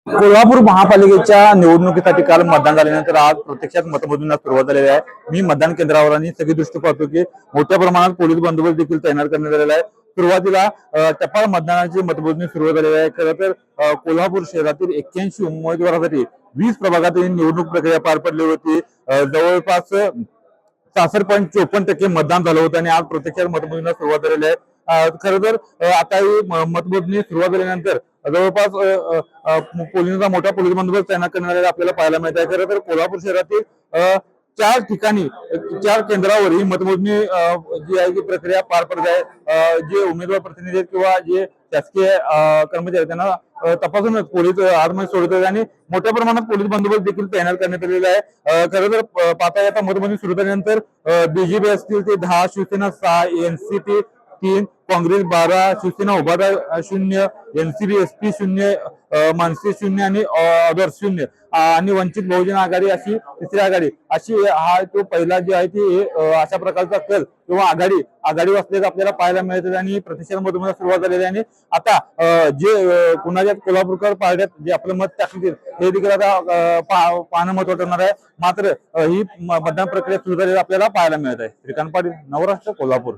कोल्हापूर महापालिकेच्या निवडणुकीसाठी काल मतदान झाल्यानंतर आज प्रत्यक्षात मतमोजणीला सुरुवात झालेली आहे। मी मतदान केंद्रावर आणि सगळी दृष्टी पाहतो की मोठ्या प्रमाणात पोलीस बंदोबस्त देखील तैनात करण्यात आलेला आहे। सुरुवातीला टपाल मतदानाची मतमोजणी सुरू झालेली आहे। खरं तर कोल्हापूर शहरातील 81 उमेदवारांसाठी 20 प्रभागात ही निवडणूक प्रक्रिया पार पडली होती। जवळपास 66.54% मतदान झालं होतं आणि आज प्रत्यक्षात मतमोजणीला सुरुवात झालेली आहे। खरं तर आता ही मतमोजणी सुरुवात झाल्यानंतर जवळपास पोलिसांचा मोठा पोलीस बंदोबस्त तैनात करण्यात आलेला आपल्याला पाहायला मिळत आहे। खरं तर कोल्हापूर शहरातील 4 ठिकाणी 4 केंद्रावर ही मतमोजणी जी आहे ती प्रक्रिया पार पडत आहे। जे उमेदवार प्रतिनिधी किंवा जे शासकीय कर्मचारी त्यांना तपासून पोलीस आतमध्ये सोडत आहेत आणि मोठ्या प्रमाणात पोलीस बंदोबस्त देखील तैनात करण्यात आलेला आहे। खरं तर पाहता आता मतमोजणी सुरू झाल्यानंतर बीजेपी असतील ते 10, शिवसेना 6, एनसीपी 3, काँग्रेस 12, शिवसेना उभाटा 0, एनसीपी एसपी 0, मनसे 0 आणि अदर्स 0 आणि वंचित बहुजन आघाडी अशी तिसरी आघाडी अशी हा तो पहिला जे आहे ते अशा प्रकारचा कल किंवा आघाडी असलेला आपल्याला पाहायला मिळते आणि प्रतिशत मतमोजणीला सुरुवात झालेली आहे। आणि आता जे कुणाच्या कोल्हापूरकर पार्ट्यात जे आपलं मत टाकतील हे देखील आता पाहणं महत्त्वाचं ठरणार आहे। मात्र ही मतदान प्रक्रिया सुरू झालेली आपल्याला पाहायला मिळत आहे। श्रीकांत पाटील, नवराष्ट्र, कोल्हापूर।